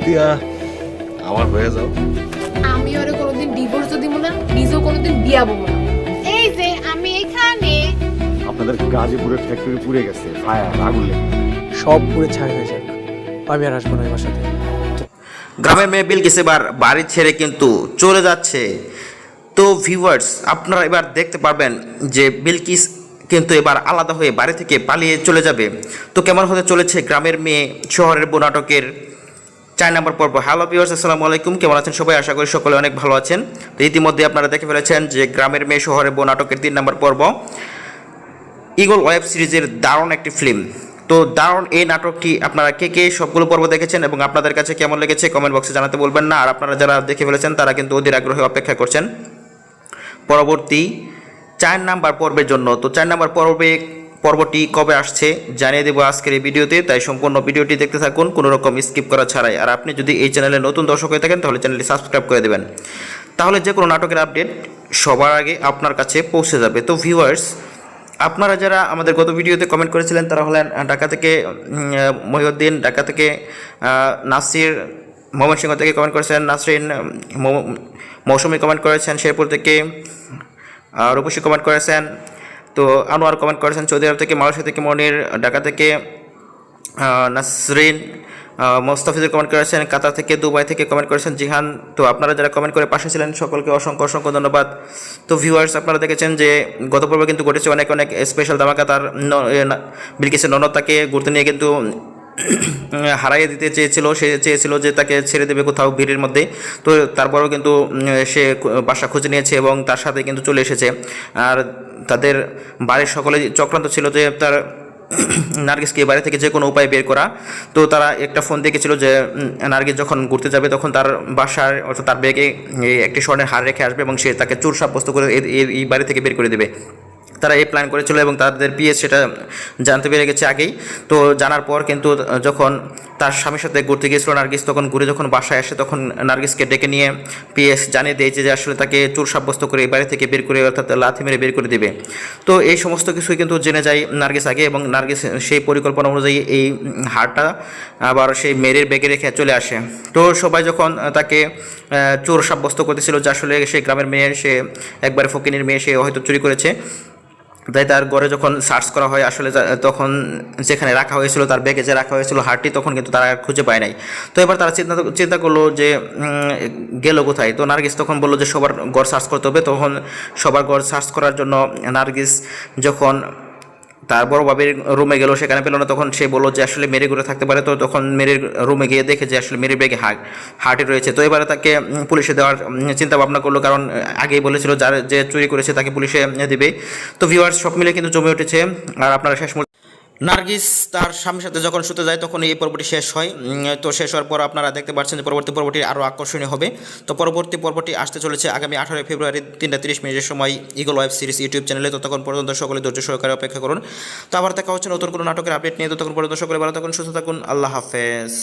দিয়া আমার হয়ে যাও। আমি ওরে কোনোদিন ডিভোর্স দিব না, নিজেও কোনোদিন বিয়া বলবো না। এই যে আমি এখানে। আপনাদের গাজীপুরের ফ্যাক্টরি পুড়ে গেছে, ফায়ার, আগুন লেগে। সব পুরে ছাই হয়ে যাক, আমি আর আসবো না এবার সাথে। গ্রামের মেয়ে বিলকিস এবার বাড়ি ছেড়ে কিন্তু চলে যাচ্ছে। তো ভিউয়ার্স, আপনারা এবার দেখতে পারবেন যে বিলকিস কিন্তু এবার আলাদা হয়ে বাড়ি থেকে পালিয়ে চলে যাবে। তো কেমন হতে চলেছে গ্রামের মেয়ে শহরের বউ নাটকের 4 নম্বর পর্ব। হ্যালো ভিউয়ার্স, আসসালামু আলাইকুম, কেমন আছেন সবাই? আশা করি সকলে অনেক ভালো আছেন। তো ইতিমধ্যে আপনারা দেখে ফেলেছেন যে গ্রামের মেয়ে শহরের বউ নাটকের 3 নম্বর পর্ব ঈগল ওয়েব সিরিজের দারুণ একটি ফিল্ম। তো দারুণ এই নাটকটি আপনারা কে কে সবগুলো পর্ব দেখেছেন এবং আপনাদের কাছে কেমন লেগেছে কমেন্ট বক্সে জানাতে বলবেন না। আর আপনারা যারা দেখে ফেলেছেন তারা কিন্তু অধীর আগ্রহে অপেক্ষা করছেন পরবর্তী 4 নাম্বার পর্বের জন্য। তো 4 নাম্বার পর্বটি কবে আসছে জানিয়ে দেবো আজকের এই ভিডিওতে, তাই সম্পূর্ণ ভিডিওটি দেখতে থাকুন কোনো রকম স্কিপ করা ছাড়াই। আর আপনি যদি এই চ্যানেলে নতুন দর্শক হয়ে থাকেন তাহলে চ্যানেলটি সাবস্ক্রাইব করে দেবেন, তাহলে যে কোনো নাটকের আপডেট সবার আগে আপনার কাছে পৌঁছে যাবে। তো ভিউয়ার্স, আপনারা যারা আমাদের গত ভিডিওতে কমেন্ট করেছিলেন তারা হলেন ঢাকা থেকে মহিউদ্দিন, ঢাকা থেকে নাসির, ময়মনসিংহ থেকে কমেন্ট করেছেন নাসরিন, মৌসুমি কমেন্ট করেছেন শেরপুর থেকে, রূপসী কমেন্ট করেছেন, তো আনোয়ার কমেন্ট করেছেন সৌদি আরব থেকে, মালয়েশিয়া থেকে মনির, ঢাকা থেকে নাসরিন, মোস্তাফিজুর কমেন্ট করেছেন, কাতার থেকে, দুবাই থেকে কমেন্ট করেছেন জিহান। তো আপনারা যারা কমেন্ট করে পাশে ছিলেন সকলকে অসংখ্য অসংখ্য ধন্যবাদ। তো ভিউয়ার্স, আপনারা দেখেছেন যে গত পর্বে কিন্তু ঘটেছে অনেক অনেক স্পেশাল ধামাকা। তার বিলকিসের ননদ তাকে ঘুরতে নিয়ে কিন্তু হারাইয়ে দিতে চেয়েছিল যে তাকে ছেড়ে দেবে কোথাও ভিড়ের মধ্যে। তো তারপরেও কিন্তু সে বাসা খুঁজে নিয়েছে এবং তার সাথে কিন্তু চলে এসেছে। আর তাদের বাড়ির সকলে চক্রান্ত ছিল যে তার নার্গিসকে বাড়ি থেকে যে কোনো উপায় বের করা। তো তারা একটা ফোন দেখেছিল যে নার্গিস যখন ঘুরতে যাবে তখন তার বাসার অর্থাৎ তার ব্যাগে একটি স্বর্ণের হার রেখে আসবে এবং সে তাকে চোর সাব্যস্ত করে এই বাড়ি থেকে বের করে দেবে। তারা এই প্ল্যান করেছিল এবং তাদের পিএস সেটা জানতে পেরে গেছে আগেই। তো জানার পর কিন্তু যখন তার স্বামীর সাথে ঘুরতে গিয়েছিল নার্গিস, তখন ঘুরে যখন বাসায় আসে তখন নার্গিসকে ডেকে নিয়ে পিএস জানিয়ে দিয়েছে যে আসলে তাকে চোর সাব্যস্ত করে এই বাড়ি থেকে বের করে অর্থাৎ লাথি মেরে বের করে দেবে। তো এই সমস্ত কিছুই কিন্তু জেনে যায় নার্গিস আগে এবং নার্গিস সেই পরিকল্পনা অনুযায়ী এই হারটা আবার সেই মেয়ের ব্যাগে রেখে চলে আসে। তো সবাই যখন তাকে চোর সাব্যস্ত করতেছিল যে আসলে সেই গ্রামের মেয়ে, সে একবারে ফকিনীর মেয়ে, সে হয়তো চুরি করেছে, তাই তার ঘরে যখন সার্চ করা হয় আসলে তখন যেখানে রাখা হয়েছিল তার ব্যাগে যে রাখা হয়েছিল হারটি, তখন কিন্তু তারা খুঁজে পায় নাই। তো এবার তারা চিন্তা করলো যে গেল কোথায়। তো নার্গিস তখন বললো যে সবার ঘর সার্চ করতে হবে। তখন সবার ঘর সার্চ করার জন্য নার্গিস যখন তার বড় বাবির রুমে গেল, সেখানে পেল না। তখন সে বললো যে আসলে মেরে ঘুরে থাকতে পারে। তো তখন মেরের রুমে গিয়ে দেখে যে আসলে মেরের ব্যাগে হার্টে রয়েছে। তো এবারে তাকে পুলিশে দেওয়ার চিন্তা ভাবনা করলো, কারণ আগেই বলেছিল যে চুরি করেছে তাকে পুলিশে দেবে। তো ভিউয়ার্স, সব মিলে কিন্তু জমে উঠেছে। আর আপনারা শেষ নার্গিস তার স্বামীর সাথে যখন শুতে যায় তখন এই পর্বটি শেষ হয়। তো শেষ হওয়ার পর আপনারা দেখতে পাচ্ছেন যে পরবর্তী পর্বটি আরও আকর্ষণীয় হবে। তো পরবর্তী পর্বটি আসতে চলেছে আগামী 18 ফেব্রুয়ারি 3টা 30 মিনিটের সময় ঈগল ওয়েব সিরিজ ইউটিউব চ্যানেলে। ততক্ষণ পর্যন্ত সকলে ধৈর্য সহকারে অপেক্ষা করুন। তো আবার দেখা হচ্ছে নতুন কোনো নাটকের আপডেট নিয়ে। ততক্ষণ পর্যন্ত সকলে ভালো থাকুন, সুস্থ থাকুন, আল্লাহ হাফেজ।